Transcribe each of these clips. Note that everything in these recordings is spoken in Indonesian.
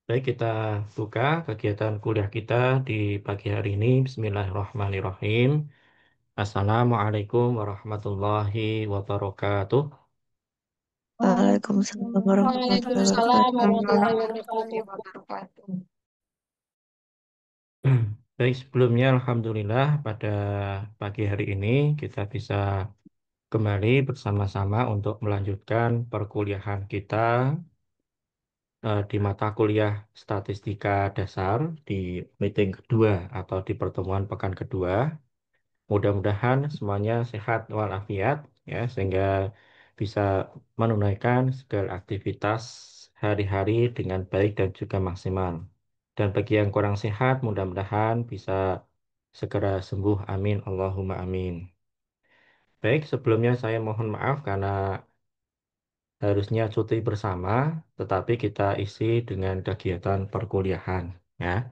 Baik, kita buka kegiatan kuliah kita di pagi hari ini. Bismillahirrahmanirrahim. Assalamualaikum warahmatullahi wabarakatuh. Waalaikumsalam warahmatullahi Waalaikumsalam warahmatullahi wabarakatuh. wabarakatuh. Baik, sebelumnya Alhamdulillah pada pagi hari ini kita bisa kembali bersama-sama untuk melanjutkan perkuliahan kita di mata kuliah Statistika Dasar di meeting kedua atau di pertemuan pekan kedua. Mudah-mudahan semuanya sehat walafiat ya sehingga bisa menunaikan segala aktivitas hari-hari dengan baik dan juga maksimal. Dan bagi yang kurang sehat, mudah-mudahan bisa segera sembuh. Amin. Allahumma amin. Baik, sebelumnya saya mohon maaf karena harusnya cuti bersama, tetapi kita isi dengan kegiatan perkuliahan ya.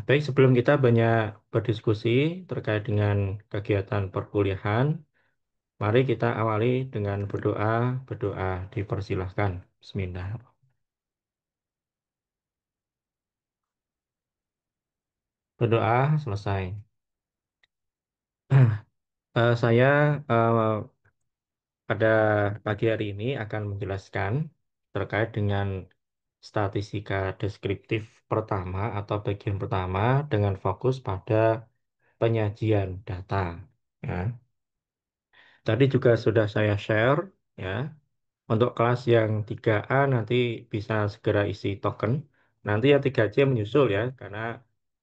Baik, sebelum kita banyak berdiskusi terkait dengan kegiatan perkuliahan, mari kita awali dengan berdoa. Berdoa dipersilahkan. Bismillah. Berdoa selesai. Saya pada pagi hari ini akan menjelaskan terkait dengan statistika deskriptif pertama atau bagian pertama dengan fokus pada penyajian data. Ya. Tadi juga sudah saya share ya. Untuk kelas yang 3A nanti bisa segera isi token. Nanti yang 3C menyusul ya, karena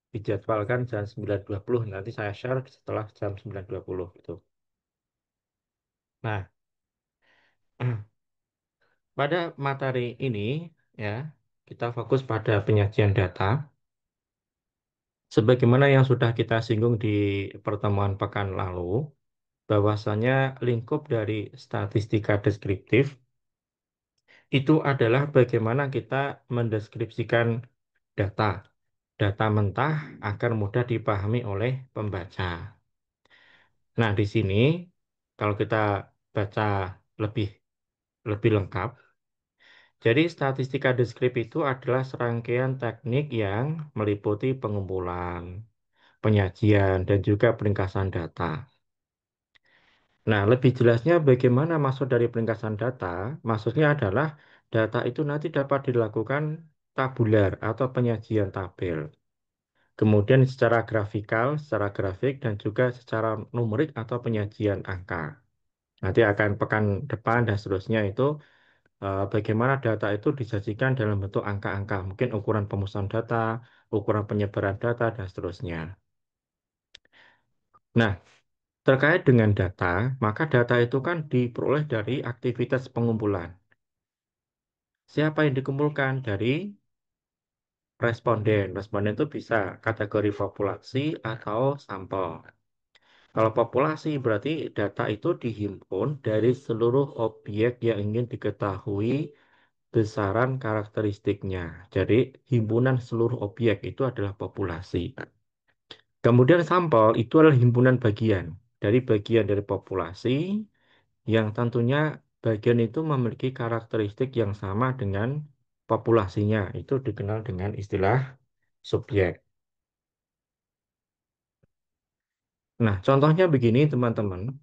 dijadwalkan jam 9.20. Nanti saya share setelah jam 9.20 gitu. Nah, pada materi ini ya, kita fokus pada penyajian data. Sebagaimana yang sudah kita singgung di pertemuan pekan lalu, bahwasanya lingkup dari statistika deskriptif itu adalah bagaimana kita mendeskripsikan data. Data mentah agar mudah dipahami oleh pembaca. Nah, di sini kalau kita baca lebih lebih lengkap, jadi statistika deskrip itu adalah serangkaian teknik yang meliputi pengumpulan, penyajian, dan juga peringkasan data. Nah, lebih jelasnya bagaimana maksud dari peringkasan data? Maksudnya adalah data itu nanti dapat dilakukan tabular atau penyajian tabel. Kemudian secara grafikal, secara grafik, dan juga secara numerik atau penyajian angka. Nanti akan pekan depan dan seterusnya itu bagaimana data itu disajikan dalam bentuk angka-angka. Mungkin ukuran pemusatan data, ukuran penyebaran data, dan seterusnya. Nah, terkait dengan data, maka data itu kan diperoleh dari aktivitas pengumpulan. Siapa yang dikumpulkan? Dari responden. Responden itu bisa kategori populasi atau sampel. Kalau populasi berarti data itu dihimpun dari seluruh objek yang ingin diketahui besaran karakteristiknya. Jadi himpunan seluruh objek itu adalah populasi. Kemudian sampel itu adalah himpunan bagian dari populasi yang tentunya bagian itu memiliki karakteristik yang sama dengan populasinya. Itu dikenal dengan istilah subjek. Nah, contohnya begini teman-teman.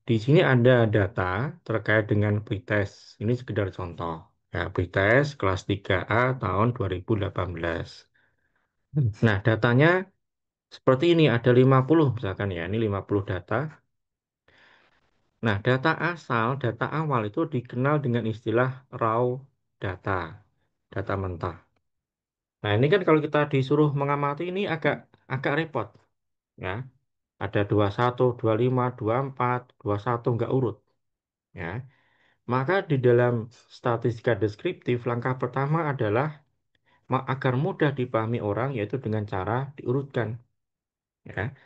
Di sini ada data terkait dengan pretest. Ini sekedar contoh. Ya, pretest kelas 3A tahun 2018. Nah, datanya seperti ini, ada 50 misalkan ya. Ini 50 data. Nah, data asal, data awal itu dikenal dengan istilah raw data. Data mentah. Nah, ini kan kalau kita disuruh mengamati ini agak agak repot. Ya, ada 21, 25, 24, 21 nggak urut. Ya. Maka di dalam statistika deskriptif, langkah pertama adalah agar mudah dipahami orang, yaitu dengan cara diurutkan. Ya.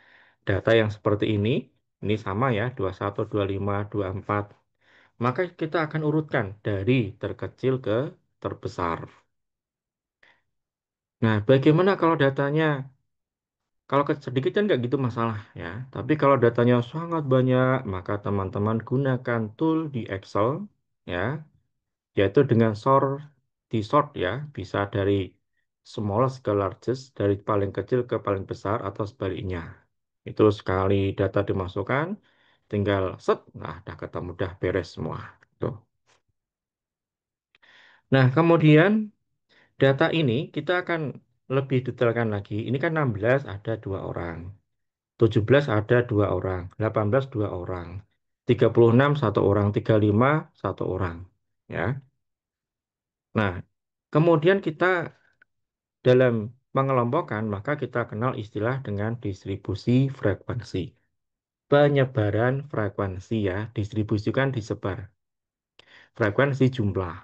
Data yang seperti ini sama ya, 21, 25, 24. Maka kita akan urutkan dari terkecil ke terbesar. Nah, bagaimana kalau datanya, kalau sedikit kan nggak gitu masalah ya. Tapi kalau datanya sangat banyak, maka teman-teman gunakan tool di Excel, ya, yaitu dengan sort. di sort ya, bisa dari smallest ke largest, dari paling kecil ke paling besar atau sebaliknya. Itu sekali data dimasukkan, tinggal set, nah udah ketemu, udah beres semua. Tuh. Nah, kemudian data ini kita akan lebih detailkan lagi. Ini kan 16 ada 2 orang, 17 ada 2 orang, 18 2 orang, 36 1 orang, 35 1 orang. Ya. Nah, kemudian kita dalam mengelompokkan, maka kita kenal istilah dengan distribusi frekuensi. Penyebaran frekuensi ya, distribusikan disebar. Frekuensi jumlah.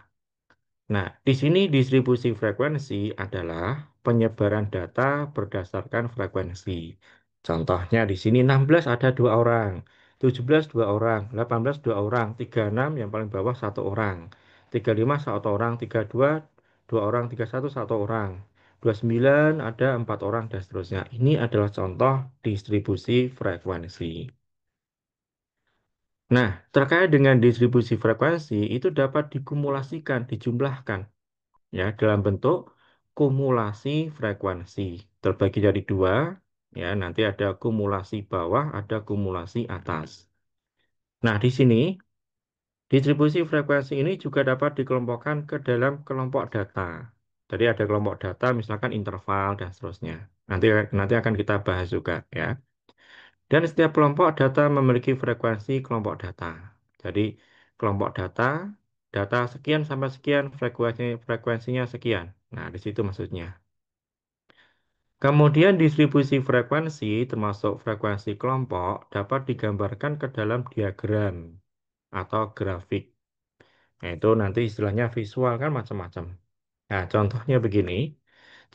Nah, di sini distribusi frekuensi adalah penyebaran data berdasarkan frekuensi. Contohnya di sini 16 ada 2 orang, 17 2 orang, 18 2 orang, 36 yang paling bawah 1 orang, 35 1 orang, 32 2 orang, 31 1 orang, 29 ada 4 orang dan seterusnya. Ini adalah contoh distribusi frekuensi. Nah, terkait dengan distribusi frekuensi itu dapat dikumulasikan, dijumlahkan ya dalam bentuk kumulasi frekuensi terbagi jadi 2 ya nanti ada kumulasi bawah ada kumulasi atas. Nah di sini distribusi frekuensi ini juga dapat dikelompokkan ke dalam kelompok data. Jadi ada kelompok data misalkan interval dan seterusnya. Nanti nanti akan kita bahas juga ya. Dan setiap kelompok data memiliki frekuensi kelompok data. Jadi kelompok data, data sekian sampai sekian, frekuensinya sekian. Nah, di situ maksudnya. Kemudian distribusi frekuensi termasuk frekuensi kelompok dapat digambarkan ke dalam diagram atau grafik. Nah, itu nanti istilahnya visual kan macam-macam. Nah, contohnya begini.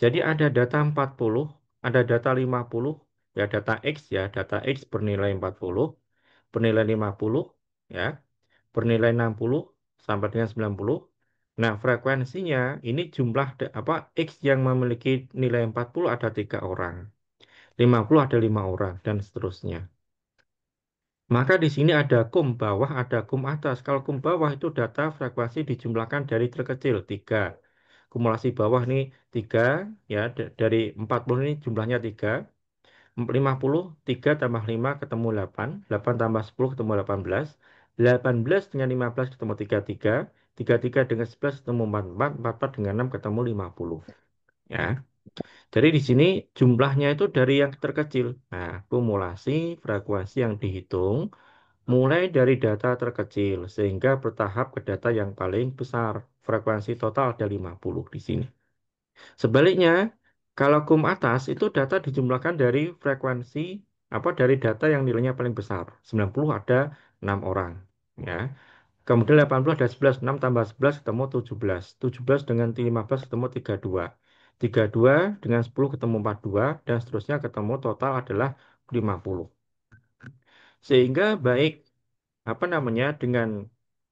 Jadi ada data 40, ada data 50, ya data X ya, data X bernilai 40, bernilai 50, ya, bernilai 60 sampai dengan 90. Nah, frekuensinya ini jumlah X yang memiliki nilai 40 ada 3 orang, 50 ada 5 orang dan seterusnya. Maka di sini ada kum bawah, ada kum atas. Kalau kum bawah itu data frekuensi dijumlahkan dari terkecil 3. Kumulasi bawah ini 3 ya dari 40 ini jumlahnya 3. 50 3 tambah 5 ketemu 8, 8 tambah 10 ketemu 18, 18 dengan 15 ketemu 33, 33 dengan 11 ketemu 44, 44 dengan 6 ketemu 50. Ya. Jadi di sini jumlahnya itu dari yang terkecil. Nah, kumulasi frekuensi yang dihitung mulai dari data terkecil sehingga bertahap ke data yang paling besar. Frekuensi total ada 50 di sini. Sebaliknya, kalau kum atas itu data dijumlahkan dari frekuensi dari data yang nilainya paling besar. 90 ada 6 orang, ya. Kemudian 80 ada 11, 6 tambah 11 ketemu 17. 17 dengan 15 ketemu 32. 32 dengan 10 ketemu 42 dan seterusnya ketemu total adalah 50. Sehingga baik dengan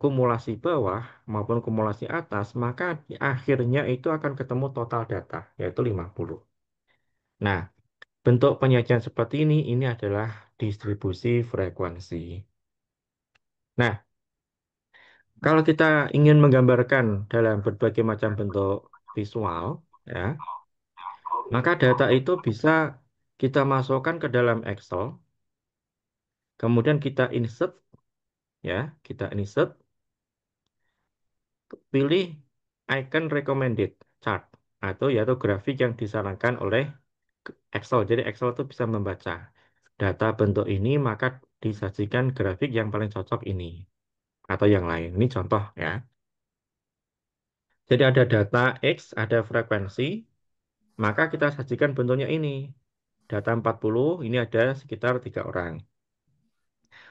kumulasi bawah maupun kumulasi atas, maka di akhirnya itu akan ketemu total data, yaitu 50. Nah, bentuk penyajian seperti ini adalah distribusi frekuensi. Nah, kalau kita ingin menggambarkan dalam berbagai macam bentuk visual, ya, maka data itu bisa kita masukkan ke dalam Excel, kemudian kita insert, ya, kita insert, pilih icon recommended chart atau yaitu grafik yang disarankan oleh Excel. Jadi Excel itu bisa membaca data bentuk ini, maka disajikan grafik yang paling cocok ini atau yang lain. Ini contoh ya. Jadi ada data X, ada frekuensi, maka kita sajikan bentuknya ini. Data 40 ini ada sekitar 3 orang.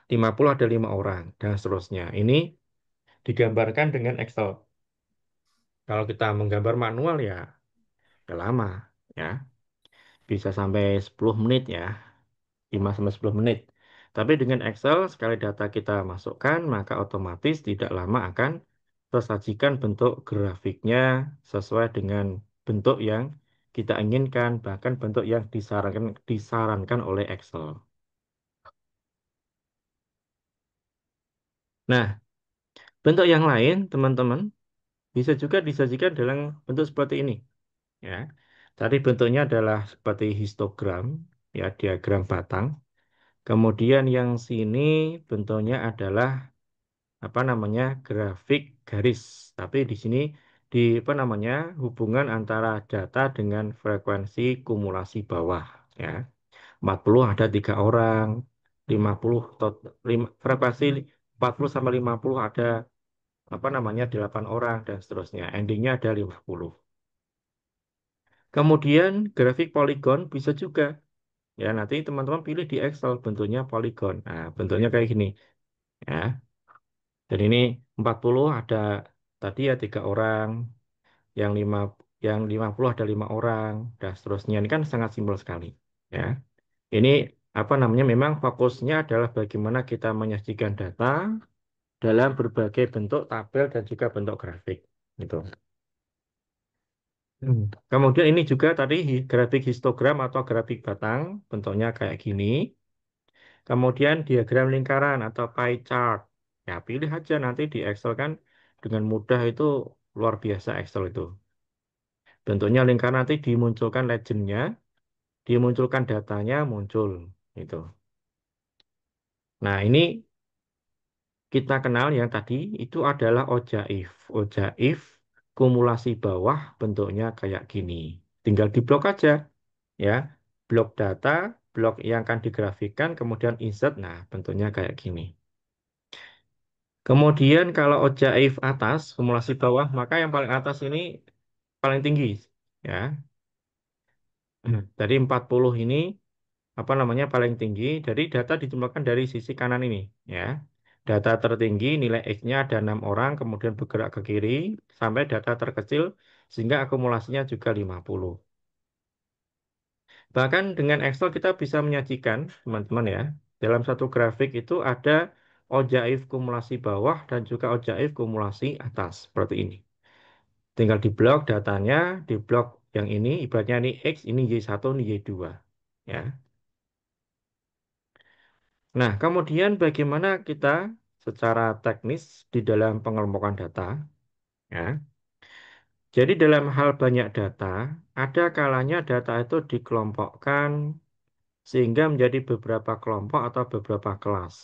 50 ada 5 orang dan seterusnya. Ini digambarkan dengan Excel. Kalau kita menggambar manual ya lama ya. Bisa sampai 10 menit ya. 5 sampai 10 menit. Tapi dengan Excel, sekali data kita masukkan, maka otomatis tidak lama akan tersajikan bentuk grafiknya sesuai dengan bentuk yang kita inginkan, bahkan bentuk yang disarankan oleh Excel. Nah, bentuk yang lain, teman-teman, bisa juga disajikan dalam bentuk seperti ini. Ya, tadi bentuknya adalah seperti histogram, ya diagram batang. Kemudian yang sini bentuknya adalah apa namanya grafik garis. Tapi di sini di apa namanya hubungan antara data dengan frekuensi kumulasi bawah. Ya, 40 ada 3 orang, 50 frekuensi 40 sampai 50 ada apa namanya 8 orang dan seterusnya. Endingnya ada 50. Kemudian grafik poligon bisa juga. Ya, nanti teman-teman pilih di Excel bentuknya poligon. Nah, bentuknya kayak gini. Ya. Dan ini 40 ada tadi ya 3 orang, yang 50 ada 5 orang, dan seterusnya. Ini kan sangat simpel sekali. Ya. Ini apa namanya memang fokusnya adalah bagaimana kita menyajikan data dalam berbagai bentuk tabel dan juga bentuk grafik. Gitu. Kemudian ini juga tadi grafik histogram atau grafik batang, bentuknya kayak gini. Kemudian diagram lingkaran atau pie chart. Ya, pilih aja nanti di Excel kan dengan mudah itu luar biasa Excel itu. Bentuknya lingkaran nanti dimunculkan legendnya, dimunculkan datanya muncul itu. Nah, ini kita kenal yang tadi itu adalah OJAIF. OJAIF kumulasi bawah bentuknya kayak gini. Tinggal diblok aja ya. Blok data, blok yang akan digrafikkan, kemudian insert. Nah, bentuknya kayak gini. Kemudian kalau OJAIF atas, kumulasi bawah, maka yang paling atas ini paling tinggi ya. Dari 40 ini apa namanya paling tinggi dari data dijumlahkan dari sisi kanan ini ya. Data tertinggi nilai X-nya ada 6 orang kemudian bergerak ke kiri sampai data terkecil sehingga akumulasinya juga 50. Bahkan dengan Excel kita bisa menyajikan teman-teman ya. Dalam satu grafik itu ada OJAIF kumulasi bawah dan juga OJAIF kumulasi atas seperti ini. Tinggal di blok datanya, di blok yang ini ibaratnya ini X, ini Y1, ini Y2 ya. Nah, kemudian bagaimana kita secara teknis di dalam pengelompokan data, ya. Jadi dalam hal banyak data, ada kalanya data itu dikelompokkan sehingga menjadi beberapa kelompok atau beberapa kelas.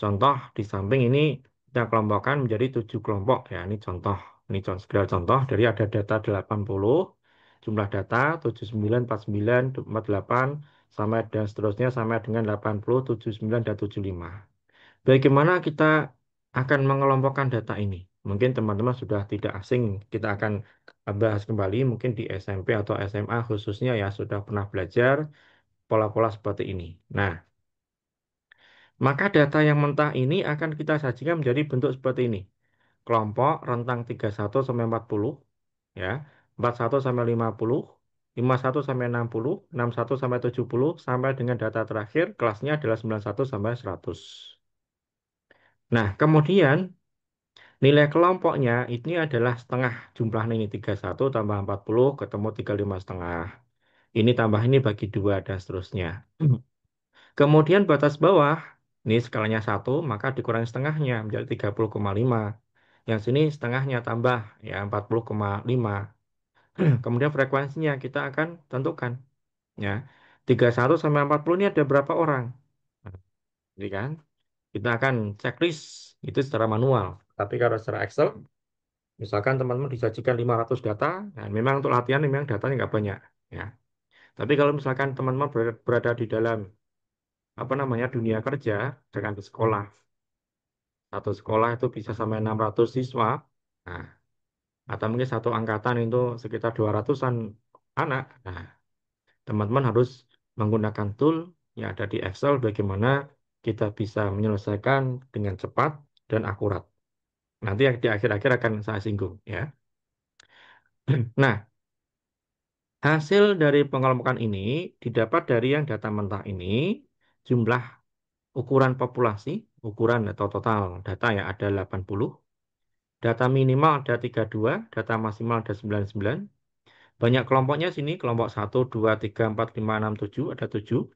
Contoh di samping ini kita kelompokkan menjadi 7 kelompok ya. Ini contoh, ini sekedar contoh dari ada data 80, jumlah data 79, 49, 48 sampai dan seterusnya sampai dengan 80, 79 dan 75. Bagaimana kita akan mengelompokkan data ini? Mungkin teman-teman sudah tidak asing, kita akan bahas kembali mungkin di SMP atau SMA khususnya ya sudah pernah belajar pola-pola seperti ini. Nah, maka data yang mentah ini akan kita sajikan menjadi bentuk seperti ini. Kelompok rentang 31 sampai 40 ya, 41 sampai 50, 51 sampai 60, 61 sampai 70 sampai dengan data terakhir kelasnya adalah 91 sampai 100. Nah, kemudian nilai kelompoknya ini adalah setengah jumlah ini 31 tambah 40 ketemu 35 setengah. Ini tambah ini bagi 2 dan seterusnya. Kemudian batas bawah, ini skalanya 1 maka dikurangi setengahnya menjadi 30,5. Yang sini setengahnya tambah ya 40,5. Kemudian frekuensinya kita akan tentukan ya. 31 sampai 40 ini ada berapa orang? Nah, jadi kan kita akan checklist itu secara manual. Tapi kalau secara Excel misalkan teman-teman disajikan 500 data, nah memang untuk latihan memang datanya nggak banyak, ya. Tapi kalau misalkan teman-teman berada di dalam apa namanya dunia kerja dengan di sekolah, satu sekolah itu bisa sampai 600 siswa, nah, atau mungkin satu angkatan itu sekitar 200-an anak. Nah, teman-teman harus menggunakan tool yang ada di Excel bagaimana kita bisa menyelesaikan dengan cepat dan akurat. Nanti yang di akhir-akhir akan saya singgung, ya. Nah, hasil dari pengelompokan ini didapat dari yang data mentah ini, jumlah ukuran populasi, ukuran atau total data yang ada 80, data minimal ada 32, data maksimal ada 99. Banyak kelompoknya sini, kelompok 1, 2, 3, 4, 5, 6, 7, ada 7.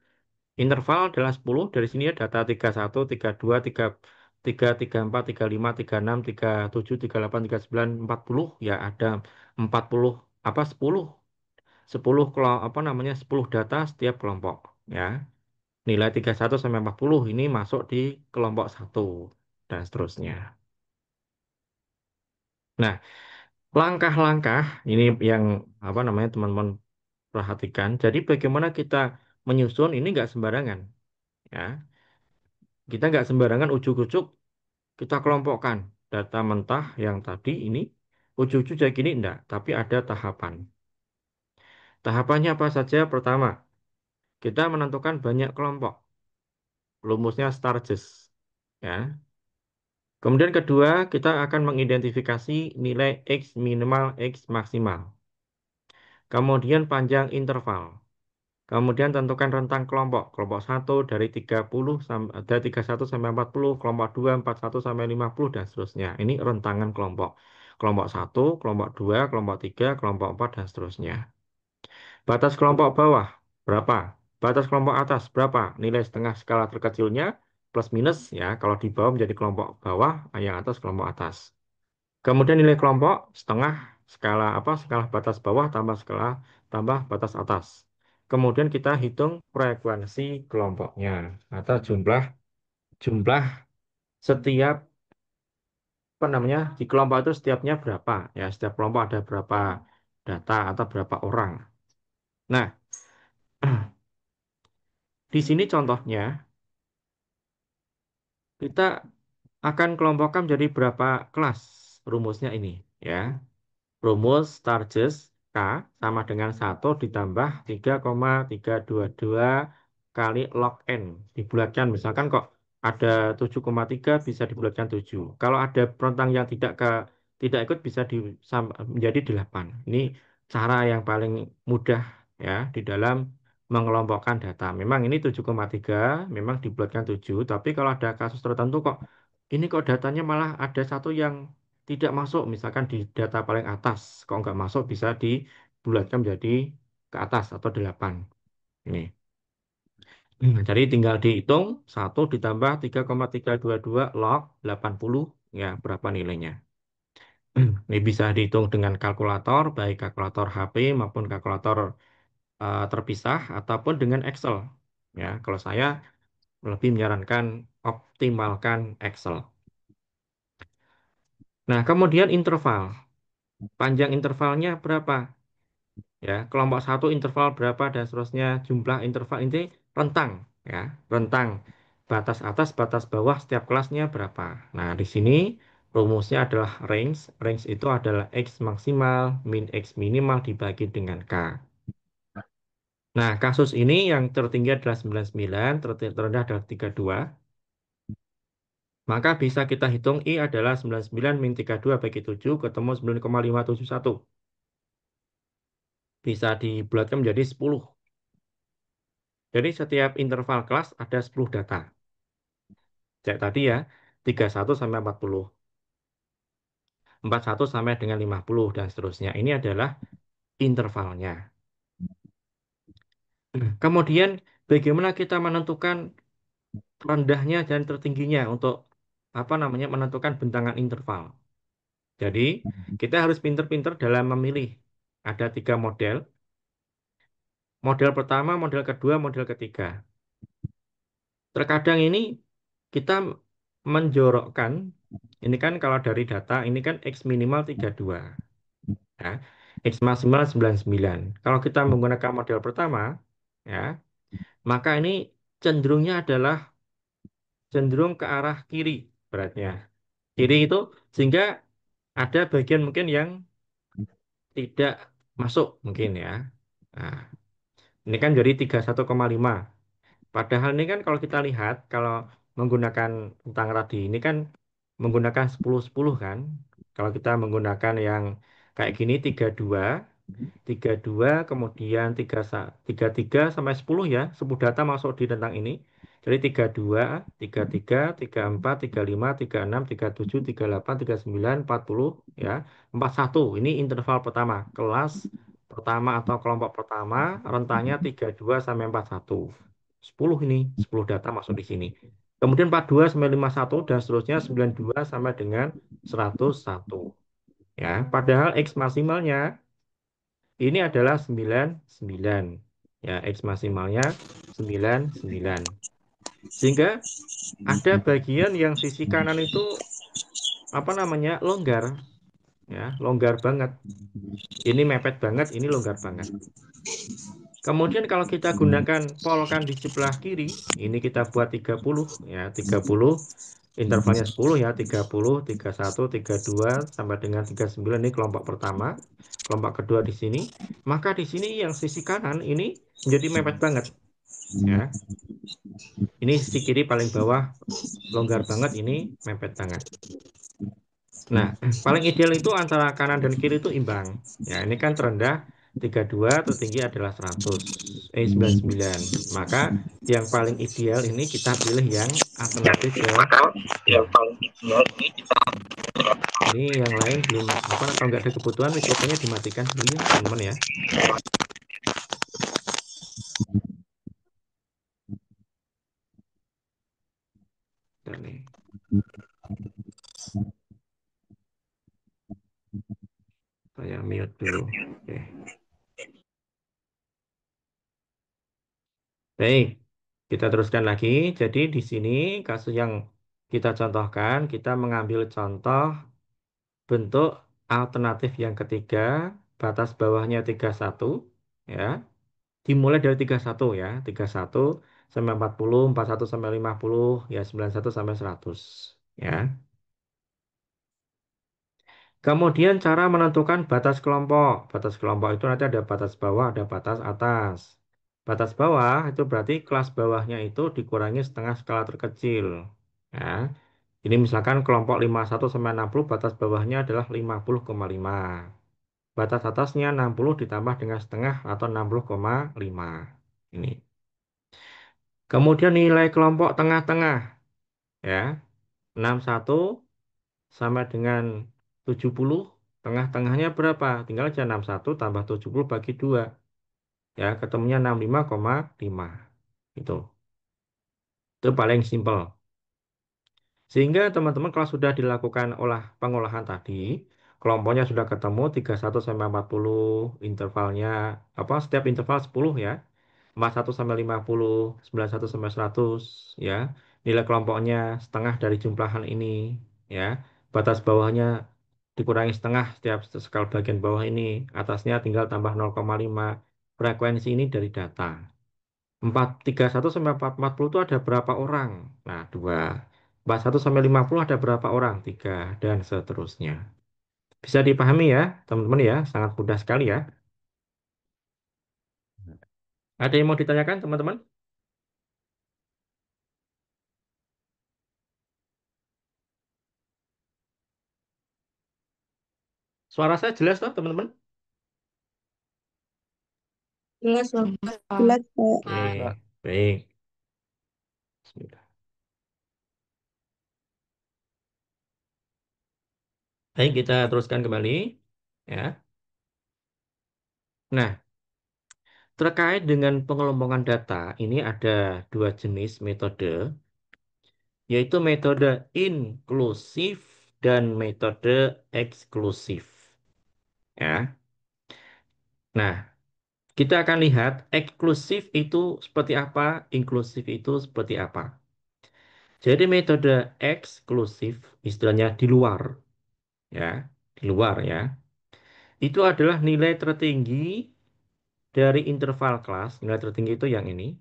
Interval adalah 10, dari sini ya data 31, 32, 3, 3, 3, 4, 3, 5, 3, 6, 3, 7, 3, 8, 3, 9, 40 ya ada 40 apa 10 apa namanya 10 data setiap kelompok ya. Nilai 31 sampai 40 ini masuk di kelompok satu dan seterusnya. Nah, langkah-langkah ini yang apa namanya teman-teman perhatikan. Jadi bagaimana kita menyusun ini nggak sembarangan ya. Kita nggak sembarangan ujuk-ujuk kita kelompokkan data mentah yang tadi ini ujuk-ujuk kayak gini enggak, tapi ada tahapan. Tahapannya apa saja? Pertama, kita menentukan banyak kelompok, rumusnya Sturges ya. Kemudian kedua, kita akan mengidentifikasi nilai X minimal, X maksimal. Kemudian panjang interval. Kemudian tentukan rentang kelompok. Kelompok satu dari 30 sampai dari 31 sampai 40, kelompok 2 41 sampai 50 dan seterusnya. Ini rentangan kelompok. Kelompok satu, kelompok 2, kelompok 3, kelompok 4 dan seterusnya. Batas kelompok bawah berapa? Batas kelompok atas berapa? Nilai setengah skala terkecilnya plus minus ya. Kalau di bawah menjadi kelompok bawah, yang atas kelompok atas. Kemudian nilai kelompok setengah skala apa? Skala batas bawah tambah skala tambah batas atas. Kemudian kita hitung frekuensi kelompoknya atau jumlah jumlah setiap apa namanya di kelompok itu setiapnya berapa ya? Setiap kelompok ada berapa data atau berapa orang. Nah, di sini contohnya kita akan kelompokkan jadi berapa kelas rumusnya ini ya. Rumus Sturges K sama dengan 1 ditambah 3,322 kali log N. Dibulatkan, misalkan kok ada 7,3 bisa dibulatkan 7. Kalau ada rentang yang tidak ikut bisa menjadi 8. Ini cara yang paling mudah ya di dalam mengelompokkan data. Memang ini 7,3 memang dibulatkan 7, tapi kalau ada kasus tertentu kok ini kok datanya malah ada satu yang tidak masuk, misalkan di data paling atas, kalau nggak masuk bisa dibulatkan menjadi ke atas atau 8. Ini. Jadi tinggal dihitung 1 ditambah 3,322 log 80 ya berapa nilainya. Ini bisa dihitung dengan kalkulator, baik kalkulator HP maupun kalkulator terpisah ataupun dengan Excel. Ya, kalau saya lebih menyarankan optimalkan Excel. Nah, kemudian interval. Panjang intervalnya berapa? Ya, kelompok satu interval berapa dan seterusnya jumlah interval ini rentang ya, rentang batas atas batas bawah setiap kelasnya berapa. Nah, di sini rumusnya adalah range. Range itu adalah X maksimal min X minimal dibagi dengan K. Nah, kasus ini yang tertinggi adalah 99, terendah adalah 32. Maka bisa kita hitung I adalah 99 min 32 bagi 7 ketemu 9,571. Bisa dibulatkan menjadi 10. Jadi setiap interval kelas ada 10 data. Kayak tadi ya, 31 sampai 40, 41 sampai dengan 50 dan seterusnya. Ini adalah intervalnya. Kemudian bagaimana kita menentukan rendahnya dan tertingginya untuk apa namanya menentukan bentangan interval. Jadi kita harus pinter-pinter dalam memilih. Ada 3 model. Model pertama, model kedua, model ketiga. Terkadang ini kita menjorokkan, ini kan kalau dari data, ini kan X minimal 32. Ya. X maksimal 99. Kalau kita menggunakan model pertama, ya, maka ini cenderungnya adalah cenderung ke arah kiri beratnya. Kiri itu sehingga ada bagian mungkin yang tidak masuk mungkin ya. Nah, ini kan jadi 31,5. Padahal ini kan kalau kita lihat, kalau menggunakan tentang tadi ini kan menggunakan 10-10 kan. Kalau kita menggunakan yang kayak gini 32 kemudian 33 sampai 10 ya, 10 data masuk di tentang ini. Jadi 32, 33, 34, 35, 36, 37, 38, 39, 40 ya. 41 ini interval pertama, kelas pertama atau kelompok pertama rentangnya 32 sampai 41. 10 ini, 10 data masuk di sini. Kemudian 42 sampai 51 dan seterusnya 92 sampai dengan 101. Ya, padahal X maksimalnya ini adalah 99. Ya, X maksimalnya 99. Sehingga ada bagian yang sisi kanan itu apa namanya? Longgar, ya, longgar banget. Ini mepet banget, ini longgar banget. Kemudian kalau kita gunakan polkan di sebelah kiri, ini kita buat 30 ya, 30 intervalnya 10 ya, 30, 31, 32 sampai dengan 39 ini kelompok pertama. Kelompok kedua di sini. Maka di sini yang sisi kanan ini menjadi mepet banget ya. Ini sisi kiri paling bawah longgar banget, ini mepet banget. Nah, paling ideal itu antara kanan dan kiri itu imbang. Ya, ini kan terendah 32, tertinggi adalah 100, 99. Maka yang paling ideal ini kita pilih yang alternatif ketiga. Ini yang lain belum apa kalau nggak ada kebutuhan mikrofonnya dimatikan dulu ya, teman-teman ya. Dan nih, saya mute dulu. Oke. Baik, kita teruskan lagi. Jadi di sini kasus yang kita contohkan, kita mengambil contoh bentuk alternatif yang ketiga, batas bawahnya 31, ya. Dimulai dari 31 ya, 31 sampai 40, 41 sampai 50, ya 91 sampai 100, ya. Kemudian cara menentukan batas kelompok. Batas kelompok itu nanti ada batas bawah, ada batas atas. Batas bawah itu berarti kelas bawahnya itu dikurangi setengah skala terkecil. Ya. Ini misalkan kelompok 51 sampai 60 batas bawahnya adalah 50,5. Batas atasnya 60 ditambah dengan setengah atau 60,5. Ini. Kemudian nilai kelompok tengah-tengah ya. 61 sama dengan 70, tengah-tengahnya berapa? Tinggal aja 61 tambah 70 bagi 2. Ya, ketemunya 65,5. Itu. Itu paling simpel. Sehingga teman-teman kalau sudah dilakukan pengolahan tadi, kelompoknya sudah ketemu 31 sampai 40 intervalnya apa setiap interval 10 ya. 41 sampai 50, 91 sampai 100 ya. Nilai kelompoknya setengah dari jumlahan ini ya. Batas bawahnya dikurangi setengah setiap skala bagian bawah ini. Atasnya tinggal tambah 0,5. Frekuensi ini dari data. 31 sampai 40 itu ada berapa orang? Nah, 2. 41 sampai 50 ada berapa orang? 3. Dan seterusnya. Bisa dipahami ya, teman-teman ya. Sangat mudah sekali ya. Ada yang mau ditanyakan, teman-teman? Suara saya jelas toh, teman-teman? Jelas, Bang. Jelas, Pak. Oke, baik. Bismillah. Baik, kita teruskan kembali. Ya. Nah, terkait dengan pengelompokan data, ini ada dua jenis metode, yaitu metode inklusif dan metode eksklusif. Ya. Nah, kita akan lihat eksklusif itu seperti apa, inklusif itu seperti apa. Jadi metode eksklusif, istilahnya di luar, ya, di luar ya. Itu adalah nilai tertinggi dari interval kelas. Nilai tertinggi itu yang ini,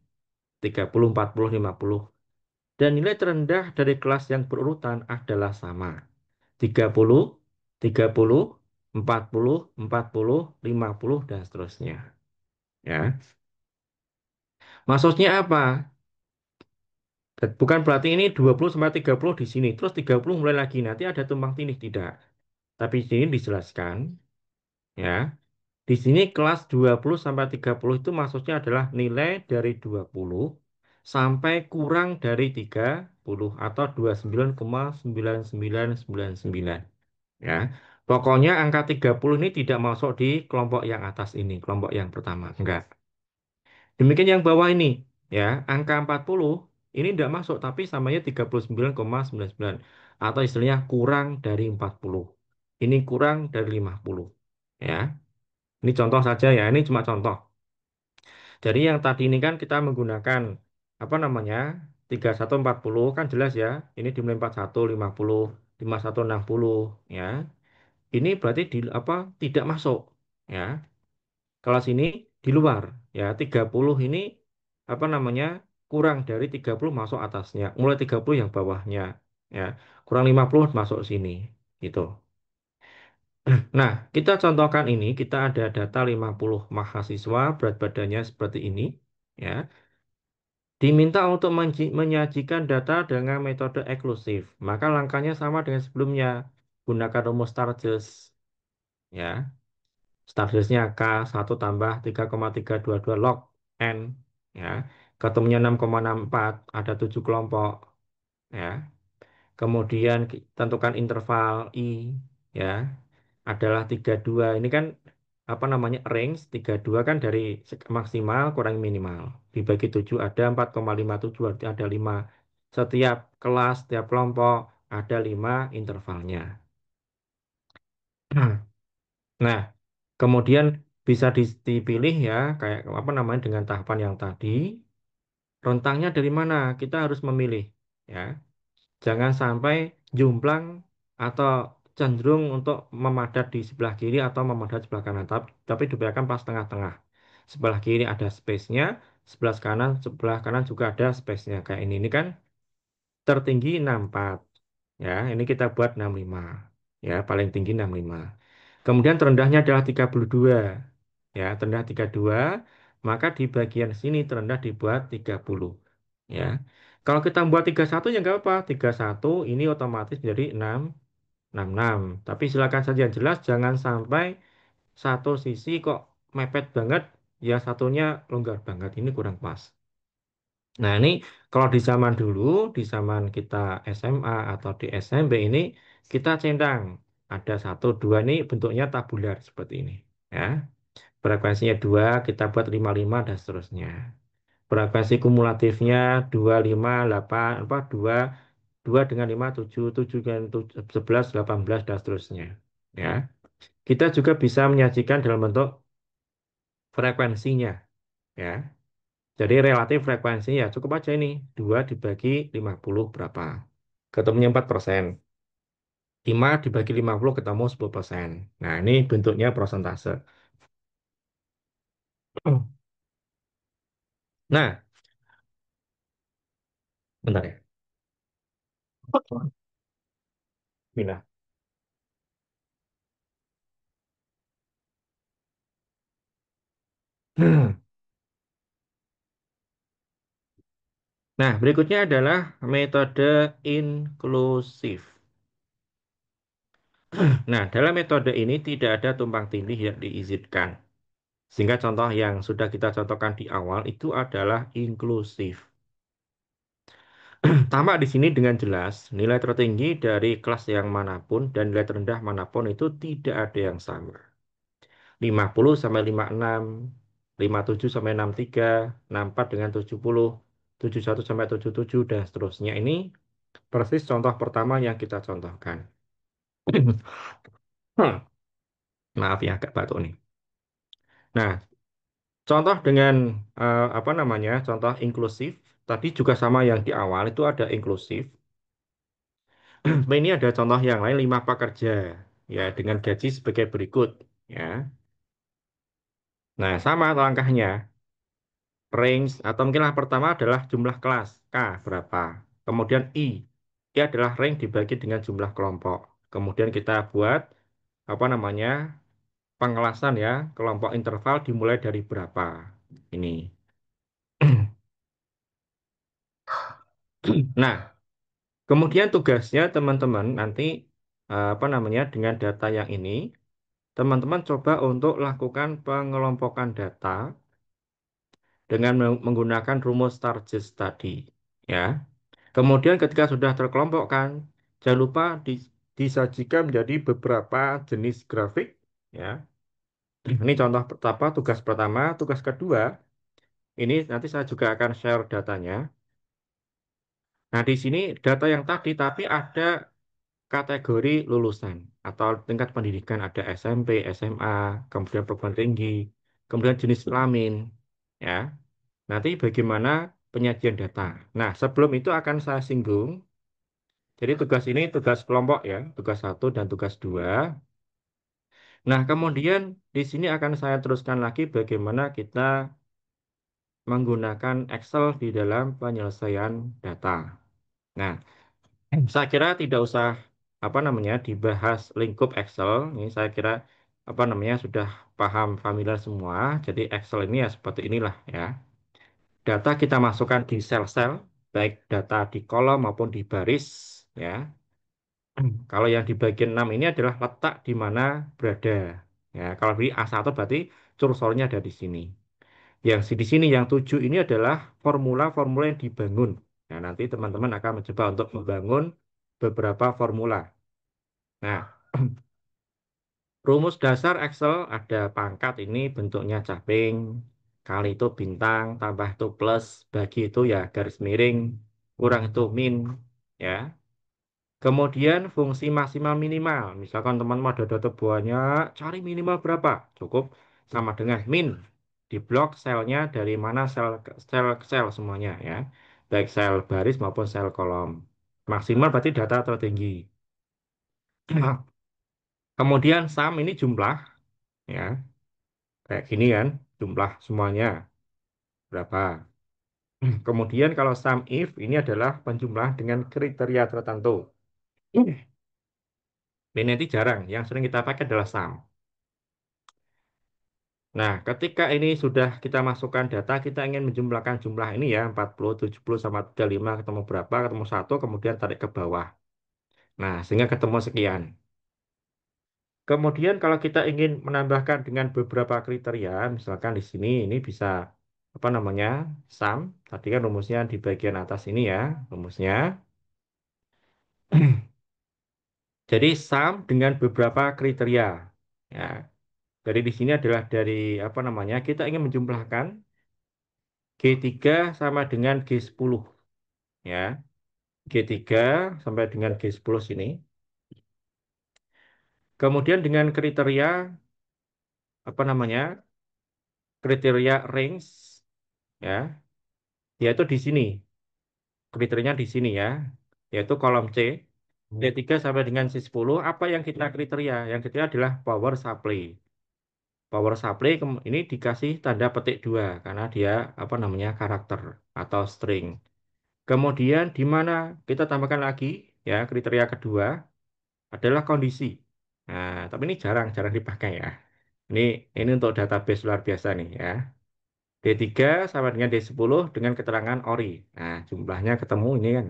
30, 40, 50. Dan nilai terendah dari kelas yang berurutan adalah sama. 30, 30, 40, 40, 50, dan seterusnya. Ya. Maksudnya apa? Bukan berarti ini 20 sampai 30 di sini, terus 30 mulai lagi. Nanti ada tumpang tindih, tidak. Tapi di sini dijelaskan, ya. Di sini kelas 20 sampai 30 itu maksudnya adalah nilai dari 20 sampai kurang dari 30 atau 29,99999. Ya. Pokoknya angka 30 ini tidak masuk di kelompok yang atas ini, kelompok yang pertama. Enggak. Demikian yang bawah ini, ya. Angka 40 Ini tidak masuk, tapi samanya 39,99. Atau istilahnya kurang dari 40. Ini kurang dari 50. Ya, ini contoh saja ya, ini cuma contoh. Jadi yang tadi ini kan kita menggunakan apa namanya 3140 kan jelas ya. Ini dimulai 41, 50, 51, 60 ya. Ini berarti di apa tidak masuk ya. Kalau sini di luar ya 30 ini apa namanya kurang dari 30 masuk atasnya. Mulai 30 yang bawahnya ya. Kurang 50 masuk sini gitu. Nah, kita contohkan ini, kita ada data 50 mahasiswa, berat badannya seperti ini ya. Diminta untuk menyajikan data dengan metode eksklusif. Maka langkahnya sama dengan sebelumnya. Gunakan rumus Sturges. Ya, Sturgesnya K1 tambah 3,322 log N. Ya, ketemunya 6,64, ada 7 kelompok. Ya, kemudian tentukan interval I. Ya, adalah 32. Ini kan apa namanya range 32 kan dari maksimal kurang minimal. Dibagi 7 ada 4,57 berarti ada 5. Setiap kelas, setiap kelompok ada 5 intervalnya. Nah, kemudian bisa dipilih ya kayak apa namanya dengan tahapan yang tadi. Rentangnya dari mana? Kita harus memilih ya. Jangan sampai jomplang atau cenderung untuk memadat di sebelah kiri atau memadat sebelah kanan. Tapi dibiarkan pas tengah-tengah. Sebelah kiri ada space-nya, sebelah kanan juga ada space-nya. Kayak ini kan tertinggi 64. Ya, ini kita buat 65. Ya, paling tinggi 65. Kemudian terendahnya adalah 32. Ya, terendah 32, maka di bagian sini terendah dibuat 30. Ya. Kalau kita buat 31 ya nggak apa. 31 ini otomatis menjadi 666. Tapi silakan saja yang jelas jangan sampai satu sisi kok mepet banget, ya satunya longgar banget. Ini kurang pas. Nah, ini kalau di zaman dulu, di zaman kita SMA atau di SMP ini kita centang. Ada satu, dua ini bentuknya tabular seperti ini. Ya. Frekuensinya 2 kita buat 55 dan seterusnya. Frekuensi kumulatifnya 2 5 8 apa 2 2 dengan 5 7 7 dengan 11 18 dan seterusnya. Ya. Kita juga bisa menyajikan dalam bentuk frekuensinya, ya. Jadi relatif frekuensinya ya cukup aja ini 2 dibagi 50 berapa? Ketemunya 4%. 5 dibagi 50 ketemu 10%. Nah, ini bentuknya persentase. Nah, bentar ya. Pindah. Nah, berikutnya adalah metode inklusif. Nah, dalam metode ini tidak ada tumpang tindih yang diizinkan. Sehingga contoh yang sudah kita contohkan di awal itu adalah inklusif. Tamak di sini dengan jelas, nilai tertinggi dari kelas yang manapun dan nilai terendah manapun itu tidak ada yang sama. 50 sampai 56, 57 sampai 63, 64 dengan 70, 71 sampai 77, dan seterusnya. Ini persis contoh pertama yang kita contohkan. Hmm, maaf ya, agak batuk nih. Nah, contoh dengan apa namanya, contoh inklusif, tadi juga sama yang di awal itu ada inklusif. Ini ada contoh yang lain 5 pekerja ya dengan gaji sebagai berikut ya. Nah, sama langkahnya. Range atau mungkinlah pertama adalah jumlah kelas K berapa. Kemudian I adalah range dibagi dengan jumlah kelompok. Kemudian kita buat apa namanya pengelasan ya kelompok interval dimulai dari berapa ini. Nah, kemudian tugasnya teman-teman nanti apa namanya dengan data yang ini teman-teman coba untuk lakukan pengelompokan data dengan menggunakan rumus Sturges tadi ya. Kemudian ketika sudah terkelompokkan, jangan lupa disajikan menjadi beberapa jenis grafik ya. Ini contoh pertama, tugas pertama, tugas kedua. Ini nanti saya juga akan share datanya. Nah, di sini data yang tadi, tapi ada kategori lulusan atau tingkat pendidikan, ada SMP, SMA, kemudian perguruan tinggi, kemudian jenis kelamin, ya. Nanti bagaimana penyajian data. Nah, sebelum itu akan saya singgung. Jadi tugas ini tugas kelompok ya, tugas satu dan tugas dua. Nah, kemudian di sini akan saya teruskan lagi bagaimana kita menggunakan Excel di dalam penyelesaian data. Nah, saya kira tidak usah apa namanya dibahas lingkup Excel. Ini saya kira apa namanya sudah paham familiar semua. Jadi Excel ini ya seperti inilah ya. Data kita masukkan di sel-sel, baik data di kolom maupun di baris ya. Kalau yang di bagian 6 ini adalah letak di mana berada. Ya, kalau di A1 berarti cursornya ada di sini. Yang di sini yang 7 ini adalah formula-formula yang dibangun. Nah, nanti teman-teman akan mencoba untuk membangun beberapa formula. Nah, rumus dasar Excel ada pangkat ini bentuknya caping, kali itu bintang, tambah itu plus, bagi itu ya garis miring, kurang itu min, ya. Kemudian fungsi maksimal minimal. Misalkan teman-teman ada data banyak, cari minimal berapa? Cukup sama dengan min. Di blok selnya dari mana ke sel semuanya ya. Baik sel baris maupun sel kolom. Maksimal berarti data tertinggi. Kemudian sum ini jumlah ya. Kayak gini kan, jumlah semuanya berapa. Kemudian kalau sum if ini adalah penjumlahan dengan kriteria tertentu. Ini nanti jarang, yang sering kita pakai adalah sum. Nah, ketika ini sudah kita masukkan data, kita ingin menjumlahkan jumlah ini ya, 40, 70, sama 35, ketemu berapa, ketemu satu, kemudian tarik ke bawah. Nah, sehingga ketemu sekian. Kemudian kalau kita ingin menambahkan dengan beberapa kriteria, misalkan di sini ini bisa, apa namanya, sum. Tadi kan rumusnya di bagian atas ini ya, rumusnya. Jadi sum dengan beberapa kriteria. Ya, dari di sini adalah dari, apa namanya, kita ingin menjumlahkan G3 sama dengan G10. Ya, G3 sampai dengan G10 sini. Kemudian dengan kriteria apa namanya? Kriteria range ya, yaitu di sini. Kriterianya di sini ya, yaitu kolom C. D3 sampai dengan C10 apa yang kita kriteria? Yang kriteria adalah power supply. Power supply ini dikasih tanda petik 2 karena dia apa namanya karakter atau string. Kemudian di mana kita tambahkan lagi ya kriteria kedua adalah kondisi. Nah, tapi ini jarang-jarang dipakai ya. Ini ini untuk database luar biasa nih ya. D3 sama dengan D10 dengan keterangan ORI. Nah, jumlahnya ketemu ini kan.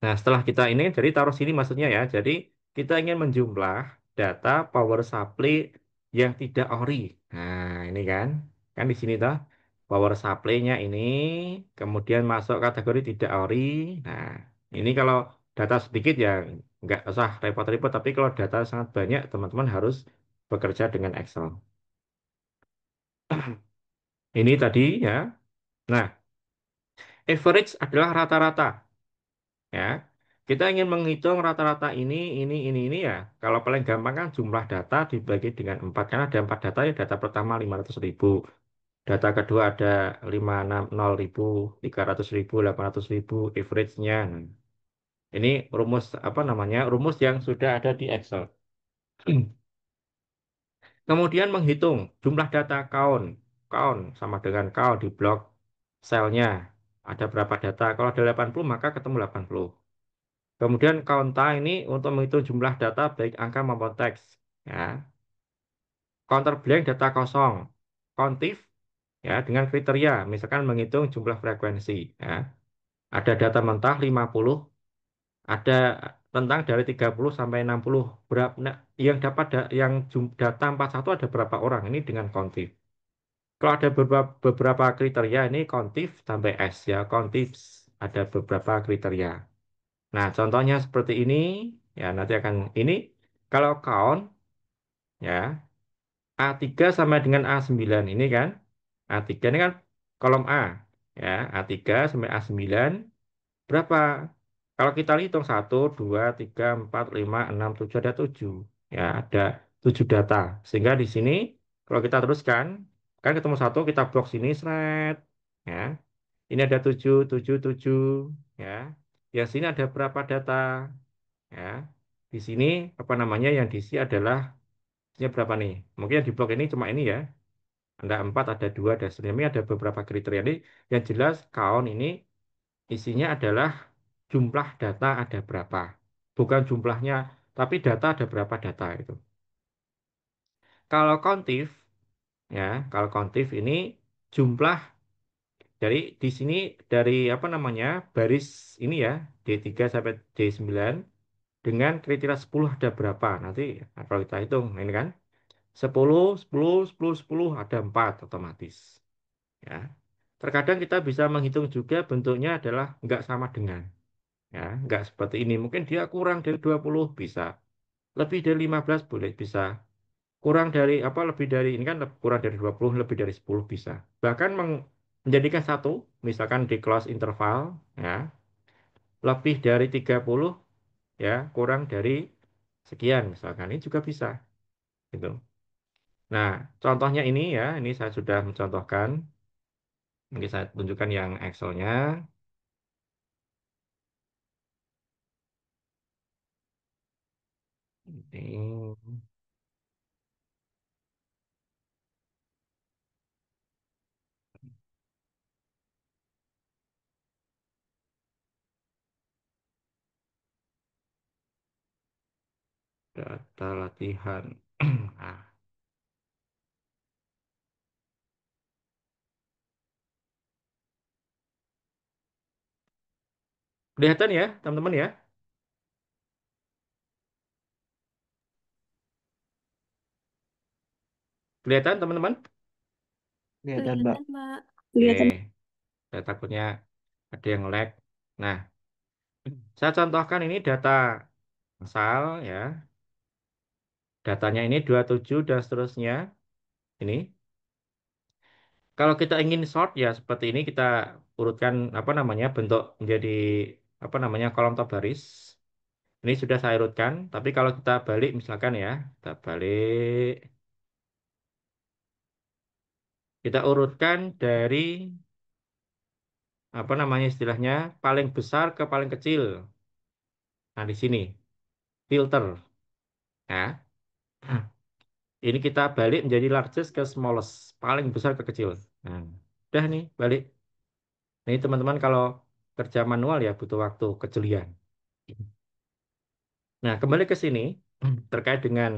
Nah, setelah kita ini jadi taruh sini maksudnya ya. Jadi kita ingin menjumlah data power supply yang tidak ORI. Nah, ini kan. Kan di sini toh power supply-nya ini kemudian masuk kategori tidak ORI. Nah, ini kalau data sedikit ya nggak usah repot-repot, tapi kalau data sangat banyak, teman-teman harus bekerja dengan Excel. Ini tadi ya. Nah, average adalah rata-rata ya. Kita ingin menghitung rata-rata ini ya. Kalau paling gampang kan jumlah data dibagi dengan 4 karena ada 4 data ya. Data pertama 500.000, data kedua ada 560.000, 300.000, 800.000, average-nya. Ini rumus apa namanya? Rumus yang sudah ada di Excel. Kemudian menghitung jumlah data count. Count sama dengan count di blok selnya. Ada berapa data? Kalau ada 80 maka ketemu 80. Kemudian counta ini untuk menghitung jumlah data baik angka maupun teks. Ya. Counter blank data kosong. Countif ya dengan kriteria misalkan menghitung jumlah frekuensi. Ya. Ada data mentah 50, ada tentang dari 30 sampai 60. Berapa nah, yang dapat yang data 41 ada berapa orang ini dengan countif. Kalau ada beberapa kriteria ini countif sampai S ya, countif ada beberapa kriteria. Nah, contohnya seperti ini, ya nanti akan ini kalau count ya A3 sama dengan A9 ini kan. A3 ini kan kolom A. Ya, A3 sampai A9 berapa? Kalau kita hitung 1, 2, 3, 4, 5, 6, 7 ada 7. Ya, ada 7 data. Sehingga di sini kalau kita teruskan, kan ketemu satu, kita blok sini, seret. Ya, ini ada 7, 7, 7. Ya, yang sini ada berapa data? Ya, di sini apa namanya yang diisi adalah isinya berapa nih? Mungkin yang di blok ini cuma ini ya. Ada 4, ada 2, ada sini. Ini ada beberapa kriteria ini. Yang jelas kaon ini isinya adalah jumlah data ada berapa. Bukan jumlahnya, tapi data ada berapa data itu. Kalau kontif, ya, kalau kontif ini jumlah dari di sini dari apa namanya baris ini ya D3 sampai D9 dengan kriteria 10 ada berapa. Nanti nah, kalau kita hitung nah ini kan 10, 10, 10, 10 ada 4 otomatis. Ya. Terkadang kita bisa menghitung juga bentuknya adalah nggak sama dengan. Ya, nggak seperti ini. Mungkin dia kurang dari 20 bisa. Lebih dari 15 boleh bisa. Kurang dari apa lebih dari ini kan kurang dari 20 lebih dari 10 bisa. Bahkan menjadikan satu, misalkan di close interval ya, lebih dari 30 ya, kurang dari sekian misalkan ini juga bisa gitu. Nah, contohnya ini ya, ini saya sudah mencontohkan. Mungkin saya tunjukkan yang Excel-nya. Ini data latihan. Nah, kelihatan ya, teman-teman ya? Kelihatan, teman-teman? Kelihatan, Mbak. Kelihatan, Mbak. Oke, Kelihatan. saya takutnya ada yang lag. Nah, saya contohkan ini data asal ya. Datanya ini 27 dan seterusnya. Ini. Kalau kita ingin sort ya seperti ini kita urutkan apa namanya bentuk menjadi apa namanya kolom atau baris. Ini sudah saya urutkan, tapi kalau kita balik misalkan ya, kita balik, kita urutkan dari apa namanya istilahnya paling besar ke paling kecil. Nah, di sini filter. Ya. Ini kita balik menjadi largest ke smallest, paling besar ke kecil. Nah, udah nih balik. Ini teman-teman kalau kerja manual ya butuh waktu kejelian. Nah, kembali ke sini terkait dengan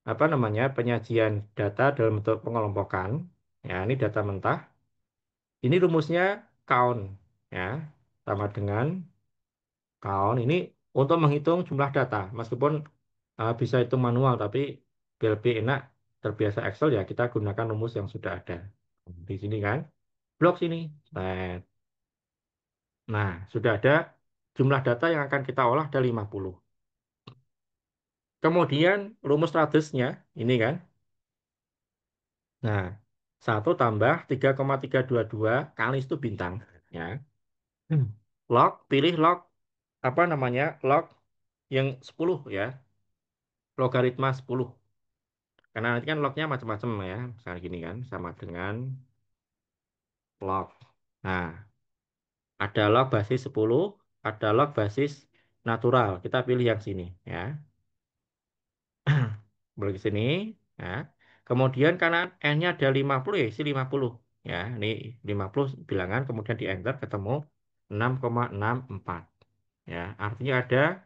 apa namanya penyajian data dalam bentuk pengelompokan. Ya, ini data mentah. Ini rumusnya count ya, sama dengan count ini untuk menghitung jumlah data. Meskipun bisa hitung manual, tapi biar lebih enak terbiasa Excel ya kita gunakan rumus yang sudah ada. Di sini kan, blok sini. Set. Nah, sudah ada jumlah data yang akan kita olah ada 50. Kemudian rumus radiusnya ini kan. Nah, 1 tambah 3,322 kali itu bintang. Ya. Log, pilih log apa namanya log yang 10 ya. Logaritma 10. Karena nanti kan lognya macam-macam ya. Misalnya gini kan, sama dengan log. Nah, ada log basis 10, ada log basis natural. Kita pilih yang sini ya. Boleh ke sini ya. Kemudian karena n-nya ada 50 ya, isi 50 ya. Ini 50 bilangan kemudian di enter ketemu 6,64 ya. Artinya ada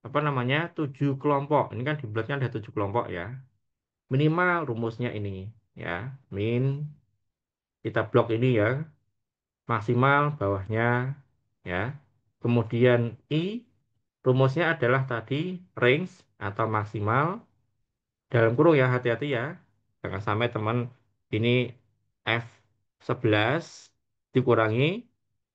apa namanya 7 kelompok. Ini kan di bulatnya ada 7 kelompok ya. Minimal rumusnya ini ya. Min kita blok ini ya. Maksimal bawahnya ya. Kemudian I rumusnya adalah tadi range atau maksimal dalam kurung ya hati-hati ya. Jangan sampai teman ini F11 dikurangi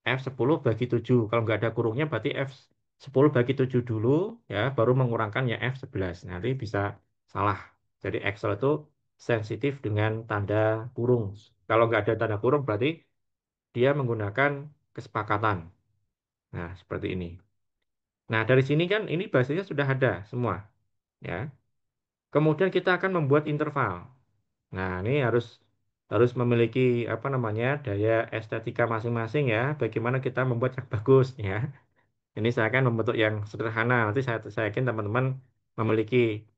F10 bagi 7. Kalau nggak ada kurungnya berarti F10 bagi 7 dulu ya baru mengurangkan ya F11. Nanti bisa salah. Jadi Excel itu sensitif dengan tanda kurung. Kalau nggak ada tanda kurung berarti dia menggunakan kesepakatan. Nah, seperti ini. Nah, dari sini kan ini basisnya sudah ada semua, ya. Kemudian kita akan membuat interval. Nah, ini harus harus memiliki apa namanya daya estetika masing-masing ya. Bagaimana kita membuat yang bagus ya. Ini saya akan membentuk yang sederhana. Nanti saya yakin teman-teman memiliki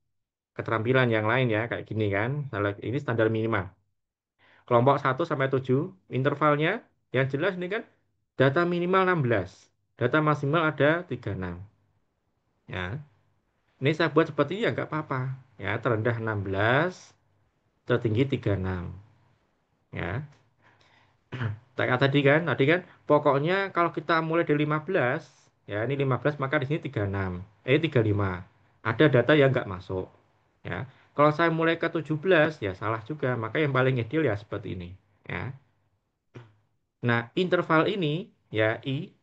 keterampilan yang lain ya, kayak gini kan. Ini standar minimal. Kelompok 1 sampai 7 intervalnya yang jelas ini kan data minimal 16, data maksimal ada 36. Ya, ini saya buat seperti ini ya nggak apa-apa. Ya, terendah 16, tertinggi 36. Ya, kayak tadi kan pokoknya kalau kita mulai dari 15, ya ini 15 maka di sini 36, 35. Ada data yang nggak masuk. Ya, kalau saya mulai ke 17 ya salah juga, maka yang paling ideal ya seperti ini. Ya. Nah, interval ini ya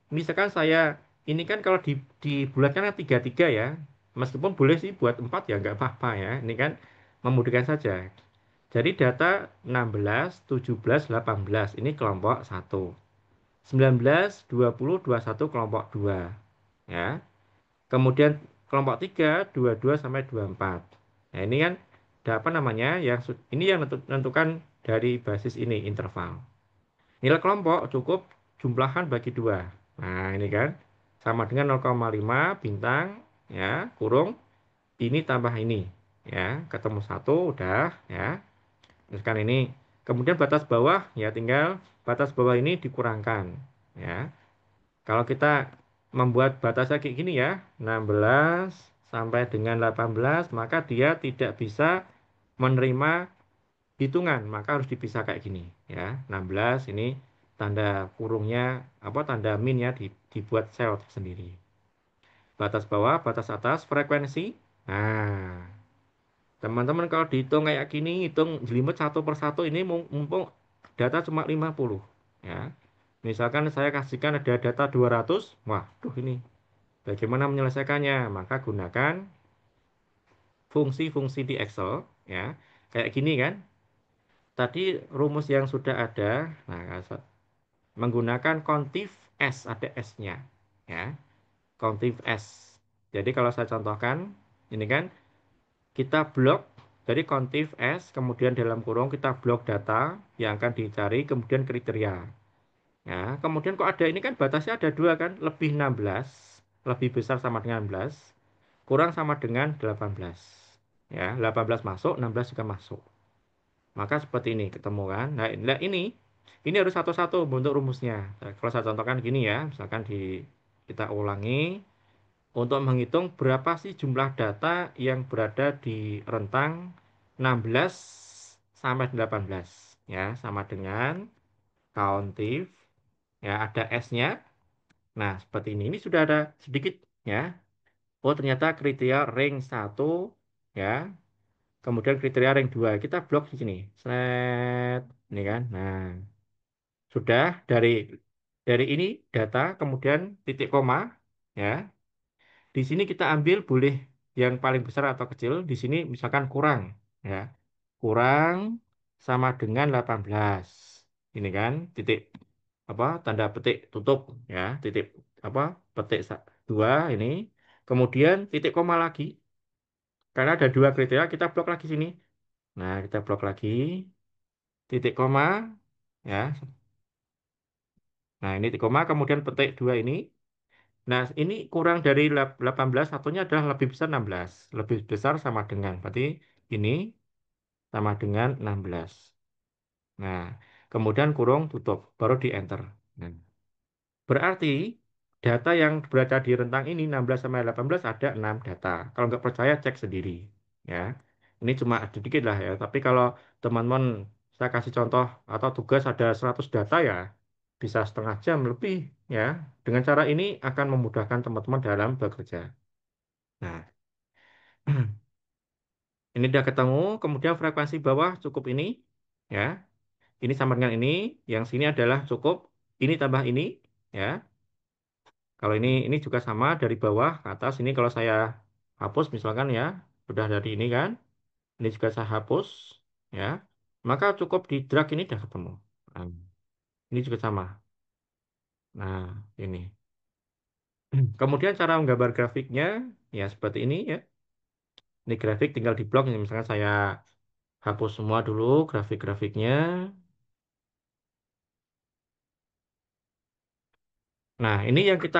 misalkan saya ini kan kalau dibulatkan kan 33 ya. Meskipun boleh sih buat 4 ya nggak apa-apa ya. Ini kan memudahkan saja. Jadi data 16, 17, 18 ini kelompok 1. 19, 20, 21 kelompok 2. Ya. Kemudian kelompok 3, 22 sampai 24. Nah, ini kan ada apa namanya ini yang menentukan dari basis ini interval. Nilai kelompok cukup jumlahan bagi 2. Nah, ini kan sama dengan 0,5 bintang ya, kurung ini tambah ini ya, ketemu 1 udah ya. Misalkan ini. Kemudian batas bawah ya tinggal batas bawah ini dikurangkan ya. Kalau kita membuat batasnya kayak gini ya, 16 sampai dengan 18, maka dia tidak bisa menerima hitungan, maka harus dipisah kayak gini ya. 16 ini tanda kurungnya apa tanda minnya dibuat sel sendiri. Batas bawah, batas atas, frekuensi. Nah, teman-teman kalau dihitung kayak gini, hitung jelimet satu persatu ini mumpung data cuma 50 ya. Misalkan saya kasihkan ada data 200, waduh ini bagaimana menyelesaikannya? Maka gunakan fungsi-fungsi di Excel ya. Kayak gini kan. Tadi rumus yang sudah ada, nah menggunakan kontif S, ada S-nya ya. Kontif S. Jadi kalau saya contohkan, ini kan kita blok dari kontif S, kemudian dalam kurung kita blok data yang akan dicari, kemudian kriteria. Ya, kemudian kok ada ini kan batasnya ada dua kan, lebih 16, lebih besar sama dengan 16, kurang sama dengan 18. Ya, 18 masuk, 16 juga masuk. Maka seperti ini ketemu kan. Nah, ini harus satu-satu bentuk rumusnya. Nah, kalau saya contohkan gini ya, misalkan kita ulangi untuk menghitung berapa sih jumlah data yang berada di rentang 16 sampai 18 ya, sama dengan countif ya, ada S-nya. Nah, seperti ini. Ini sudah ada sedikit ya. Oh, ternyata kriteria rank 1 ya. Kemudian kriteria rank 2 kita blok di sini. Set. Ini kan. Nah, sudah dari ini data kemudian titik koma ya. Di sini kita ambil boleh yang paling besar atau kecil. Di sini misalkan kurang ya. Kurang sama dengan 18. Ini kan titik apa tanda petik tutup ya, titik apa petik 2 ini. Kemudian titik koma lagi. Karena ada dua kriteria kita blok lagi sini. Nah, kita blok lagi titik koma ya. Nah, ini titik koma kemudian petik 2 ini. Nah, ini kurang dari 18, satunya adalah lebih besar 16. Lebih besar sama dengan, berarti ini sama dengan 16. Nah, kemudian kurung tutup, baru di enter. Nah, berarti data yang berada di rentang ini 16 sampai 18 ada 6 data. Kalau nggak percaya cek sendiri. Ya, ini cuma sedikit lah ya. Tapi kalau teman-teman saya kasih contoh atau tugas ada 100 data ya bisa setengah jam lebih ya. Dengan cara ini akan memudahkan teman-teman dalam bekerja. Nah, ini udah ketemu. Kemudian frekuensi bawah cukup ini ya. Ini sama dengan ini. Yang sini adalah cukup. Ini tambah ini ya. Kalau ini juga sama dari bawah ke atas. Ini kalau saya hapus misalkan ya. Sudah dari ini kan. Ini juga saya hapus ya. Maka cukup di drag ini udah ketemu. Nah, ini juga sama. Nah, ini. Kemudian cara menggambar grafiknya ya seperti ini ya. Ini grafik tinggal di blok. Misalkan saya hapus semua dulu grafik-grafiknya. Nah, ini yang kita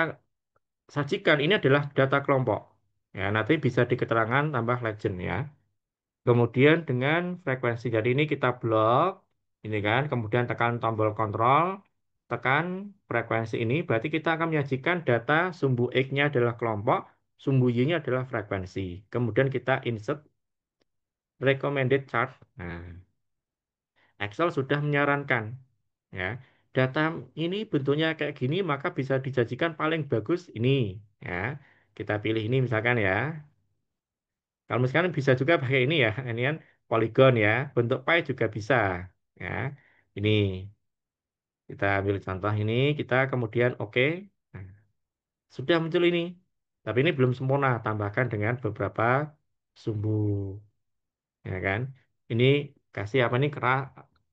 sajikan ini adalah data kelompok. Ya, nanti bisa di keterangan tambah legend ya. Kemudian dengan frekuensi. Jadi ini kita blok, ini kan. Kemudian tekan tombol kontrol, tekan frekuensi ini. Berarti kita akan menyajikan data sumbu X-nya adalah kelompok, sumbu Y-nya adalah frekuensi. Kemudian kita insert recommended chart. Nah, Excel sudah menyarankan ya. Data ini bentuknya kayak gini, maka bisa dijanjikan paling bagus ini ya. Kita pilih ini misalkan ya. Kalau misalkan bisa juga pakai ini ya, ini kan poligon ya, bentuk pie juga bisa ya. Ini kita ambil contoh ini, kita kemudian oke. Nah, sudah muncul ini. Tapi ini belum sempurna, tambahkan dengan beberapa sumbu ya kan. Ini kasih apa nih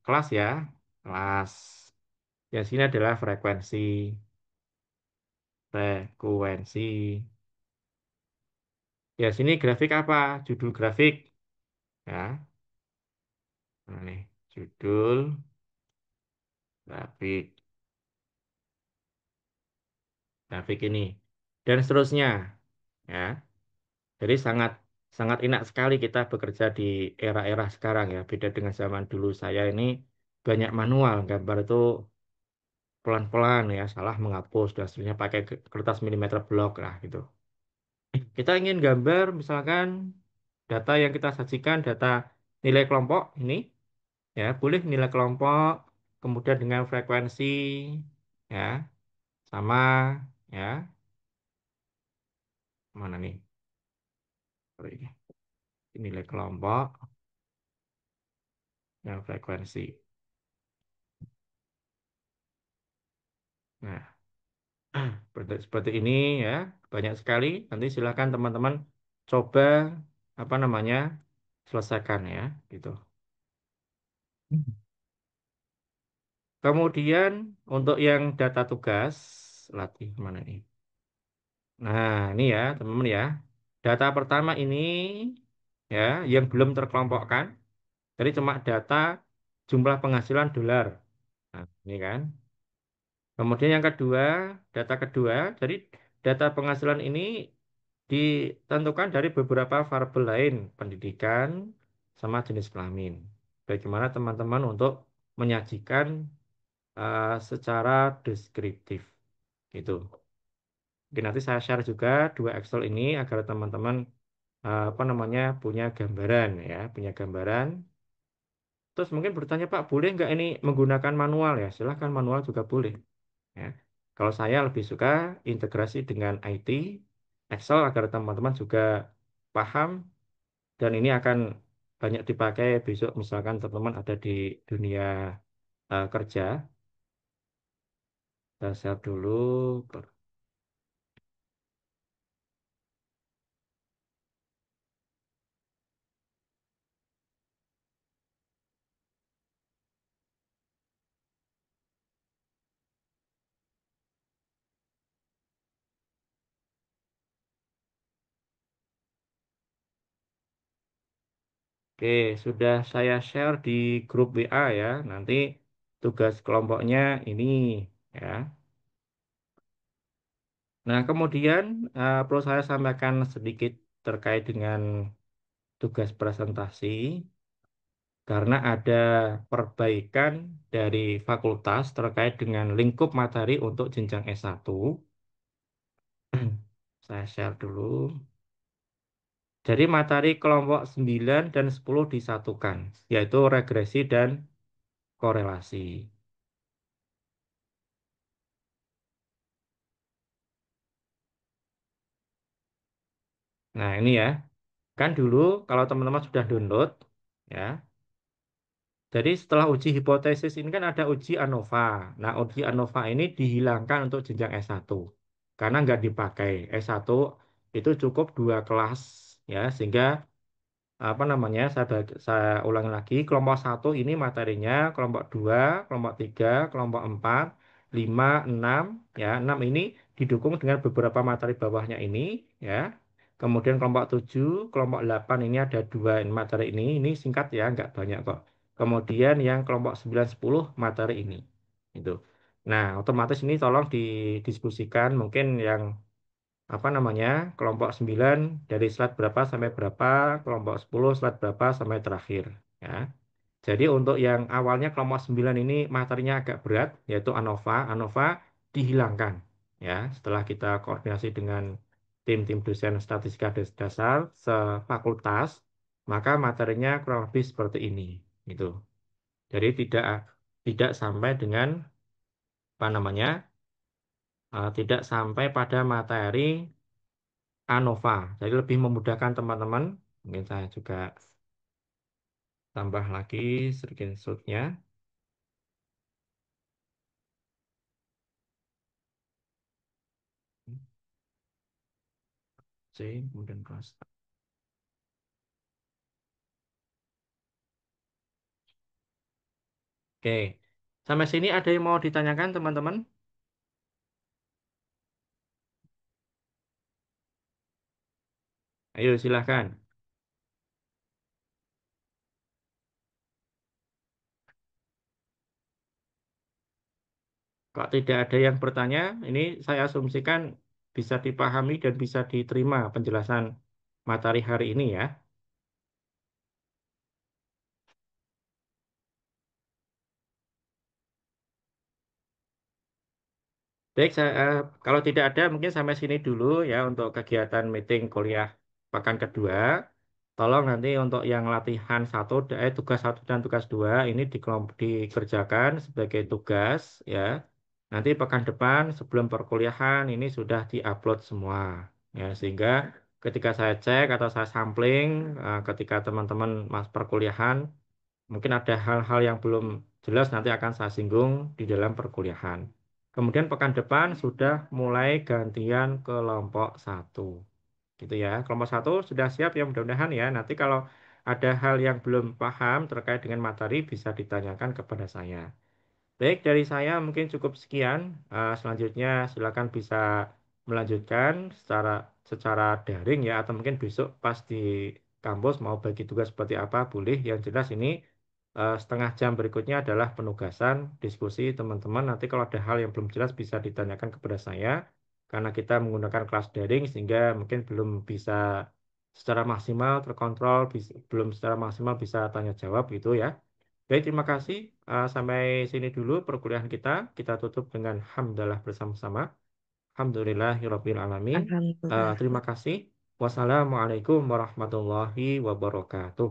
kelas ya, kelas. Yang sini adalah frekuensi. Ya sini grafik apa? Judul grafik ya. Nah, nih judul grafik. Grafik ini dan seterusnya ya. Jadi sangat sangat enak sekali kita bekerja di era-era sekarang ya. Beda dengan zaman dulu saya ini banyak manual gambar itu pelan-pelan ya, salah menghapus dan seterusnya pakai kertas milimeter blok lah gitu. Kita ingin gambar misalkan data yang kita sajikan data nilai kelompok ini ya, boleh nilai kelompok kemudian dengan frekuensi ya sama ya. Mana nih? Sorry. Nilai kelompok yang frekuensi. Nah, seperti ini ya, banyak sekali. Nanti silakan teman-teman coba apa namanya selesaikan ya, gitu. Kemudian untuk yang data tugas, latih mana nih? Nah, ini ya teman-teman ya. Data pertama ini ya, yang belum terkelompokkan. Jadi cuma data jumlah penghasilan dolar. Nah, ini kan. Kemudian yang kedua, data kedua, jadi data penghasilan ini ditentukan dari beberapa variabel lain, pendidikan sama jenis kelamin. Bagaimana teman-teman untuk menyajikan secara deskriptif gitu. Oke, nanti saya share juga dua Excel ini agar teman-teman apa namanya punya gambaran ya, punya gambaran. Terus mungkin bertanya Pak, boleh nggak ini menggunakan manual ya? Silahkan manual juga boleh. Ya. Kalau saya lebih suka integrasi dengan IT, Excel agar teman-teman juga paham dan ini akan banyak dipakai besok misalkan teman-teman ada di dunia kerja. Saya share dulu. Oke, sudah saya share di grup WA ya. Nanti tugas kelompoknya ini ya. Nah, kemudian perlu saya sampaikan sedikit terkait dengan tugas presentasi. Karena ada perbaikan dari fakultas terkait dengan lingkup materi untuk jenjang S1. Saya share dulu. Jadi materi kelompok 9 dan 10 disatukan, yaitu regresi dan korelasi. Nah, ini ya. Kan dulu kalau teman-teman sudah download, ya. Jadi setelah uji hipotesis ini kan ada uji ANOVA. Nah, uji ANOVA ini dihilangkan untuk jenjang S1. Karena nggak dipakai. S1 itu cukup dua kelas ya sehingga apa namanya saya ulangi lagi kelompok satu ini materinya kelompok 2 kelompok 3 kelompok 4 5, 6, ya. 6 ini didukung dengan beberapa materi bawahnya ini, ya. Kemudian kelompok 7, kelompok 8 ini ada dua materi ini singkat ya, nggak banyak kok. Kemudian yang kelompok 9, 10 materi ini. Itu. Nah, otomatis ini tolong didiskusikan mungkin yang apa namanya kelompok 9 dari slide berapa sampai berapa, kelompok 10 slide berapa sampai terakhir. Ya. Jadi untuk yang awalnya kelompok 9 ini materinya agak berat, yaitu ANOVA. ANOVA dihilangkan. Ya, setelah kita koordinasi dengan tim-tim dosen statistika dasar sefakultas, maka materinya kurang lebih seperti ini. Gitu. Jadi tidak tidak sampai dengan apa namanya, tidak sampai pada materi ANOVA. Jadi lebih memudahkan teman-teman. Mungkin saya juga tambah lagi screenshot-nya. C, kemudian kelas. Oke, sampai sini ada yang mau ditanyakan teman-teman? Ayo silahkan. Kalau tidak ada yang bertanya, ini saya asumsikan bisa dipahami dan bisa diterima penjelasan materi hari ini ya. Baik, kalau tidak ada mungkin sampai sini dulu ya untuk kegiatan meeting kuliah pekan kedua. Tolong nanti untuk yang latihan satu, tugas satu dan tugas dua ini dikerjakan sebagai tugas ya. Nanti pekan depan sebelum perkuliahan ini sudah diupload semua ya, sehingga ketika saya cek atau saya sampling ketika teman-teman mas perkuliahan mungkin ada hal-hal yang belum jelas nanti akan saya singgung di dalam perkuliahan. Kemudian pekan depan sudah mulai gantian kelompok satu. Gitu ya. Kelompok satu sudah siap ya mudah-mudahan ya. Nanti kalau ada hal yang belum paham terkait dengan materi bisa ditanyakan kepada saya. Baik, dari saya mungkin cukup sekian. Selanjutnya silakan bisa melanjutkan secara daring ya atau mungkin besok pas di kampus mau bagi tugas seperti apa boleh. Yang jelas ini setengah jam berikutnya adalah penugasan diskusi teman-teman. Nanti kalau ada hal yang belum jelas bisa ditanyakan kepada saya karena kita menggunakan kelas daring sehingga mungkin belum bisa secara maksimal terkontrol, belum secara maksimal bisa tanya jawab gitu ya. Baik, terima kasih. Sampai sini dulu perkuliahan kita. Kita tutup dengan hamdalah bersama-sama. Alhamdulillahirabbil alamin. Alhamdulillah. Terima kasih. Wassalamualaikum warahmatullahi wabarakatuh.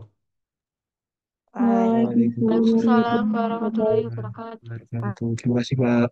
Baik. Waalaikumsalam Waalaikumsalam warahmatullahi warahmatullahi wabarakatuh. wabarakatuh. Terima kasih, Pak.